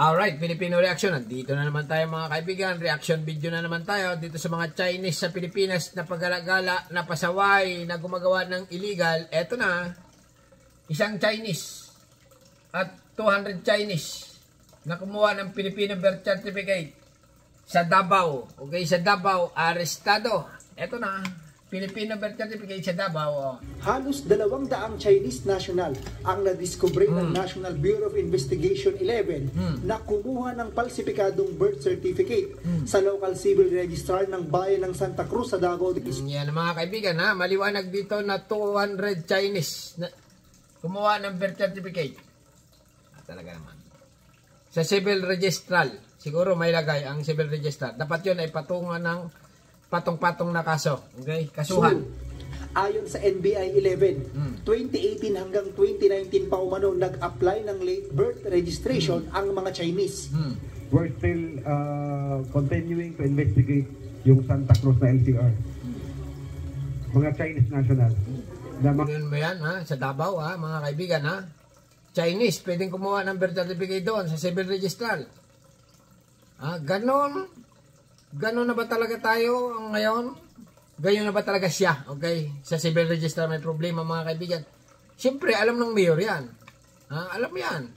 Alright, Filipino reaction. Nandito na naman tayo mga kaibigan. Reaction video na naman tayo dito sa mga Chinese sa Pilipinas na paggalagala, na pasaway, na gumagawa ng illegal. Eto na, isang Chinese at 200 Chinese na kumuha ng Filipino birth certificate sa Davao. Okay, sa Davao, arestado. Eto na, Filipino birth certificate sa Davao. Oh. Halos 200 Chinese national ang nadiskubre ng National Bureau of Investigation 11 na kumuha ng falsifikadong birth certificate sa local civil registrar ng bayan ng Santa Cruz sa Davao. Yan mga kaibigan, ha, maliwanag dito na 200 Chinese na kumuha ng birth certificate. Talaga naman. Sa civil registral, siguro may lagay ang civil registrar. Dapat yun ay patungan ng patong-patong na kaso. Okay? Kasuhan. So, ayon sa NBI 11, 2018 hanggang 2019 pa umano nag-apply ng late birth registration ang mga Chinese. We're still continuing to investigate yung Santa Cruz na LCR. Mga Chinese national. Ganun mo yan, ha? Sa Davao, ha? Mga kaibigan, ha? Chinese, pwedeng kumuha ng birth certificate doon sa civil registral. Ganon. Ganon na ba talaga tayo ngayon? Ganyan na ba talaga siya? Okay? Sa civil register may problema mga kaibigan. Siyempre, alam ng mayor yan. Alam yan.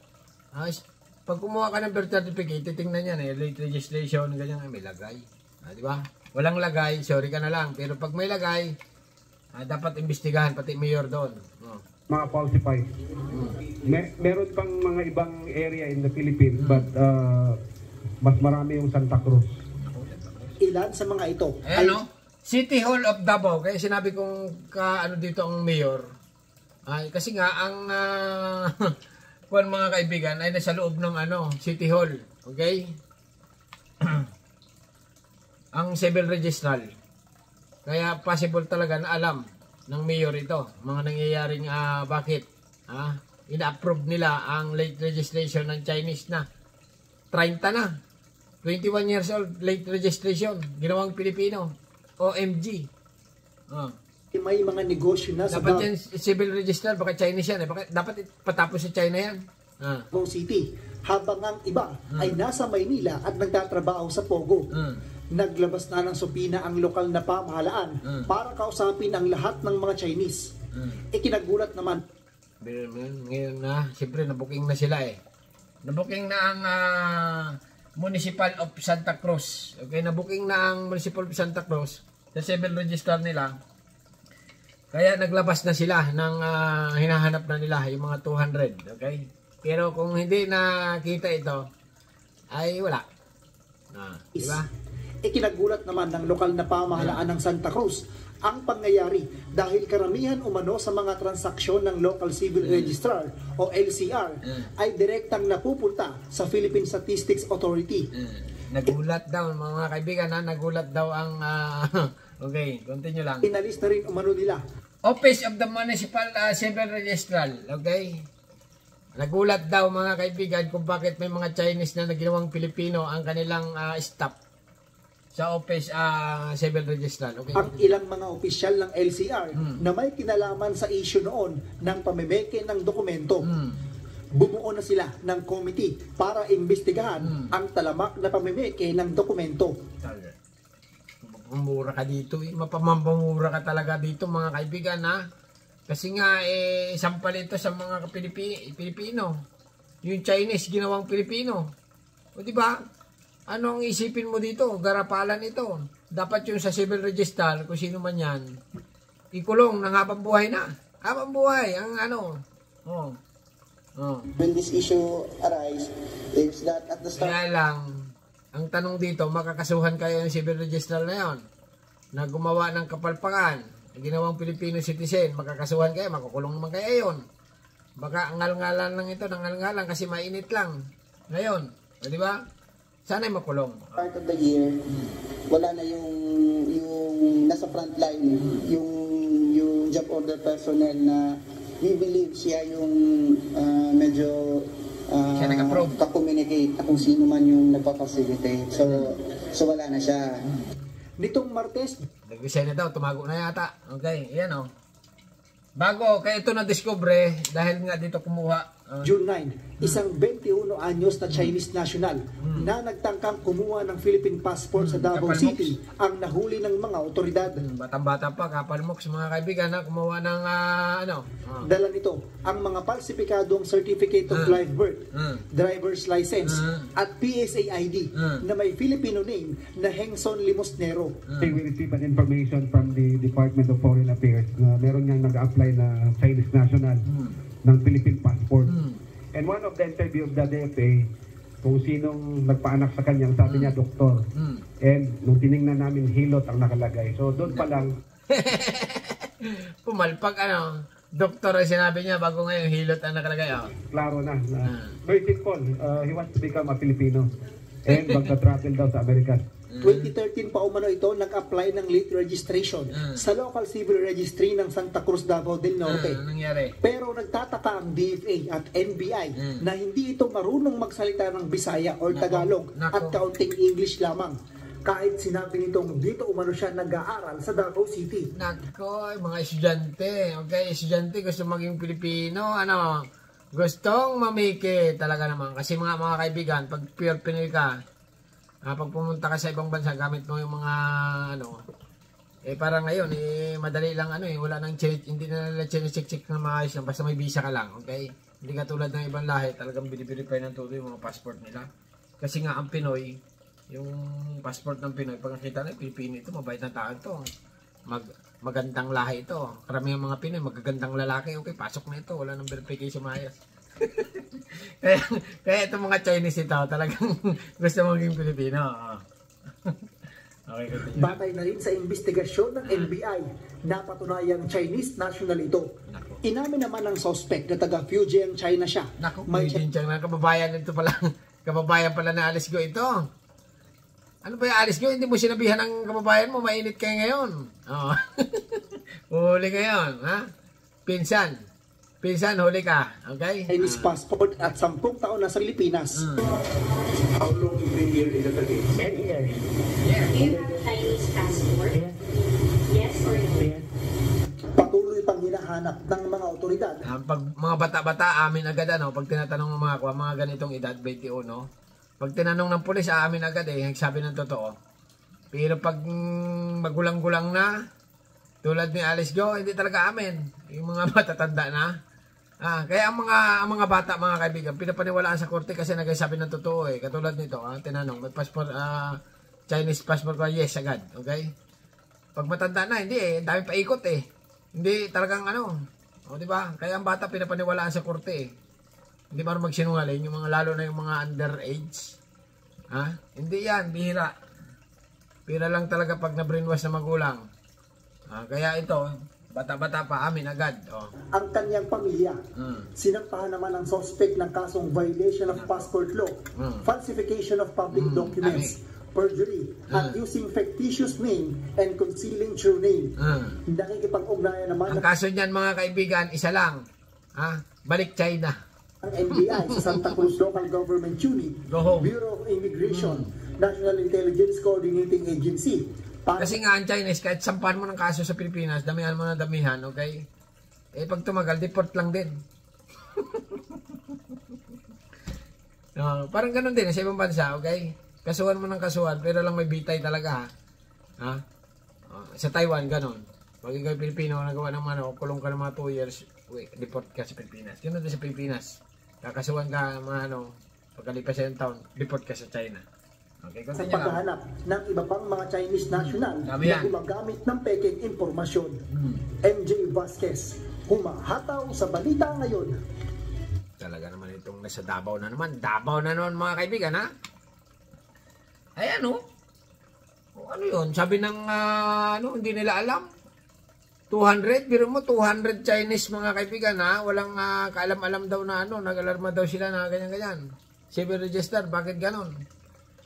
Pag kumuha ka ng birth certificate, titingnan yan late registration, ganyan, may lagay. Di ba? Walang lagay, sorry ka na lang. Pero pag may lagay, dapat imbestigahan, pati mayor doon. Mga falsified. Meron pang mga ibang area in the Philippines, but mas marami yung Santa Cruz. Ilan sa mga ito ay City Hall of Davao. Kaya sinabi kong dito ang mayor. Kasi nga ang kung mga kaibigan ay nasa loob ng City Hall. Okay? Ang civil registral. Kaya possible talaga na alam ng mayor ito. Mga nangyayaring bakit ina-approve nila ang late registration ng Chinese na 30 na. 21 years old, late registration, ginawang Pilipino, OMG. May mga negosyo na sa dapat yan, civil register, baka Chinese yan. Dapat patapos sa China yan. Davao City. Habang ang iba ay nasa Maynila at nagtatrabaho sa Pogo. Naglabas na ng supina ang lokal na pamahalaan para kausapin ang lahat ng mga Chinese. Ikinagulat naman. Ngayon na, siyempre nabuking na sila Nabuking na ang Municipal of Santa Cruz. Okay, nabuking na ang Municipal of Santa Cruz sa civil register nila. Kaya naglabas na sila ng hinahanap na nila yung mga 200. Okay? Pero kung hindi nakita ito, ay wala. Diba? Ikinagulat naman ng lokal na pamahalaan ng Santa Cruz ang pangyayari dahil karamihan umano sa mga transaksyon ng Local Civil Registrar o LCR ay direktang napupunta sa Philippine Statistics Authority. Nagulat daw mga kaibigan, nagulat daw ang okay, continue lang. Inalis na rin umano nila Office of the Municipal Civil Registral. Okay? Nagulat daw mga kaibigan kung bakit may mga Chinese na ginawang Pilipino ang kanilang staff sa Office Civil Registral. Okay. Ang ilang mga opisyal ng LCR na may kinalaman sa issue noon ng pamimeke ng dokumento. Bumuo na sila ng committee para imbestigahan ang talamak na pamimeke ng dokumento. Mapamura ka dito. Mapamamura ka talaga dito mga kaibigan Kasi nga sampal ito sa mga Pilipino. Yung Chinese ginawang Pilipino. O di ba? Ano ang isipin mo dito? Garapalan ito. Dapat yung sa civil register, kung sino man yan, ikulong ng habang buhay na. Habang buhay, ang When this issue arise, is that at the start... Kaya lang, ang tanong dito, makakasuhan kayo yung civil register na yon na gumawa ng kapalpakan, ginawang Filipino citizen, makakasuhan kayo, makukulong naman kayo yon. Baka ngal-ngalan lang ito, nangal-ngalan kasi mainit lang. Ngayon, di ba? Sana'y makulong. Part of the year, wala na yung nasa front line, yung job order personnel na we believe siya yung medyo ka-communicate kung sino man yung nagpa-facilitate. So wala na siya. Nitong Martes, nag-resign na daw, tumago na yata. Okay, yan Bago, kaya ito na-discover dahil nga dito kumuha June 9, isang 21 anyos na Chinese national na nagtangkang kumuha ng Philippine passport sa Davao Kapal City ang nahuli ng mga otoridad. Batang-bata pa, kapal mo sa mga kaibigan na kumuha ng Dala nito ang mga falsipikadong Certificate of Live Birth, Driver's License, at PSA ID na may Filipino name na Hengson Limosnero. We received an information from the Department of Foreign Affairs na meron niyang nag-apply na Chinese national ng Philippine passport. And one of the interview of the DFA, kung sinong nagpaanak sa kanya, sabi niya doktor. And nung tiningnan namin, hilot ang nakalagay. So doon pa lang pumalpak doktor ang sinabi niya bago ngayon hilot ang nakalagay. klaro na. Very simple. He wants to become a Filipino. And magta-travel daw sa Amerika. 2013 pa umano ito nag-apply ng late registration sa local civil registry ng Santa Cruz, Davao del Norte. Anong nangyari? Pero nagtataka ang DFA at NBI na hindi ito marunong magsalita ng Bisaya or Tagalog at kaunting English lamang. Kahit sinabi nitong dito umano siya nag-aaral sa Davao City. Nako, mga estudyante. Okay, estudyante gusto maging Pilipino. Gustong mamiki talaga naman. Kasi mga kaibigan, pag pure Pinoy ka, pag pumunta ka sa ibang bansa, gamit mo yung mga parang ngayon, madali lang wala nang hindi na nila chinecheck na maayos lang, basta may visa ka lang, okay? Hindi ka tulad ng ibang lahi, talagang binibirify ng todo yung mga passport nila. Kasi nga ang Pinoy, yung passport ng Pinoy, pag nakita na, Pilipino ito, mabait na tao ito. Magandang lahi ito. Karamihan mga Pinoy, magagandang lalaki, okay, pasok na ito, wala nang verification maayos. kaya itong mga Chinese ito talagang gusto maging Pilipino. Okay, continue. Batay na rin sa investigasyon ng NBI, napatunayang Chinese national ito. Inamin naman ng suspect na taga Fujian, China siya. May Fujian na kababayan ito pala. Kababayan pala na Alice Go ito. Ano ba yung Alice Go? Hindi mo sinabihan ng kababayan mo, mainit kayo ngayon. Huli ngayon, ha? Pinsan, huli ka. Okay? Chinese passport at 10 taon na sa Pilipinas. How long you been here in the Philippines? 10 years. Do you have a Chinese passport? Yes or no? Patuloy pang hinahanap ng mga otoridad. Pag mga bata-bata, amin agad pag tinatanong ng mga ganitong edad, 21, pag tinanong ng pulis, amin agad sabi ng totoo. Pero pag magulang-gulang na, tulad ni Alice Go, hindi talaga amin. Yung mga matatanda na. Kaya ang mga bata, mga kaibigan, pinapaniwalaan sa korte kasi nagsasabi ng totoo Katulad nito, tinanong, may passport, Chinese passport ko, yes agad, okay? Pag matanda na, hindi dami pa ikot Hindi talagang di ba? Kaya ang bata pinapaniwalaan sa korte Hindi marunong magsinungaling, yung mga lalo na yung mga underage. Hindi yan, bihira. Bihira lang talaga pag na-brainwash na magulang. Kaya ito, bata-bata pa, amin agad. Ang kanyang pamilya, sinampahan naman ang suspect ng kasong violation of passport law, falsification of public documents, perjury, at using fictitious name and concealing true name. Nakikipag-ugnayan naman ang kaso niyan, mga kaibigan, isa lang. Balik China. Ang NBI sa Santa Cruz Local Government Unit, Bureau of Immigration, National Intelligence Coordinating Agency. Kasi nga ang Chinese, kahit sampahan mo ng kaso sa Pilipinas, damihan mo ng damihan, okay? Pag tumagal, deport lang din. Parang ganun din sa ibang bansa, okay? Kasuhan mo ng kasuhan, pero lang may bitay talaga, sa Taiwan, ganun. Pag ikaw Pilipino, nagawa ng kulong ka ng mga 2 years, deport ka sa Pilipinas. Ganun din sa Pilipinas. Kakasuhan ka, pagkalipas sa taon, deport ka sa China. Okay, sa paghahanap ng iba pang mga Chinese national na gumagamit ng peking impormasyon. MJ Vasquez, humahataw sa balita ngayon. Talaga naman itong nasa Davao na naman. Davao na naman, mga kaibigan, Ay, ano yun? Sabi ng, hindi nila alam. 200, biro mo, 200 Chinese, mga kaibigan, Walang kaalam-alam daw na, nag-alarma daw sila na ganyan-ganyan. Civil register, bakit ganon?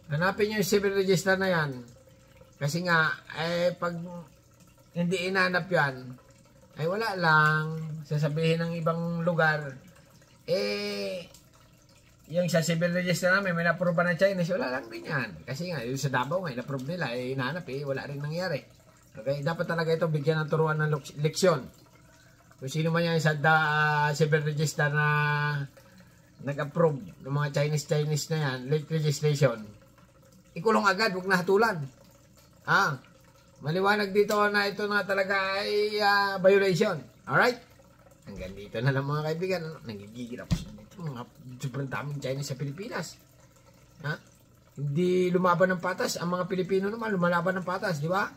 Hanapin nyo yung civil register na yan. Kasi nga, pag hindi inanap yan, ay wala lang. Sasabihin ng ibang lugar, yung sa civil register namin, may na-approve na Chinese, wala lang din yan. Kasi nga, yung sa Davao nga, na-approve nila, inanap wala rin nangyari. Okay, dapat talaga ito bigyan ng turuan ng leksyon. Kung sino man yan sa civil register na nag-approve ng mga Chinese na yan, late legislation, ikulong agad, huwag na hatulan. Maliwanag dito na ito na talaga ay violation. Alright? Hanggang dito na lang mga kaibigan. Nagigigil ako sa dito. Mga sobrang daming Chinese sa Pilipinas. Hindi lumaban ng patas. Ang mga Pilipino naman lumalaban ng patas, di ba?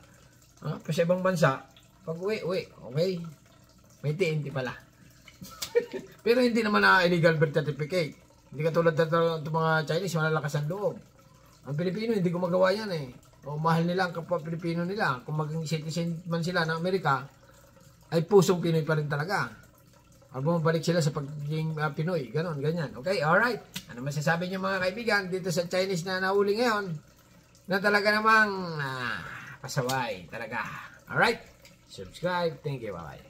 Pa sa ibang bansa, pag uwi, okay. May TNT pala. Pero hindi naman na illegal birth certificate. Hindi katulad ng mga Chinese, malalakas ang loob. Ang Pilipino, hindi gumagawa yan eh. O mahal nila ang kapwa Pilipino nila. Kung maging citizen man sila ng Amerika, ay pusong Pinoy pa rin talaga. Pag bumabalik sila sa pagiging Pinoy, ganon, ganyan. Okay, alright. Ano masasabi niyo mga kaibigan dito sa Chinese na nahuli ngayon na talaga namang pasaway talaga. Alright? Subscribe. Thank you. Bye-bye.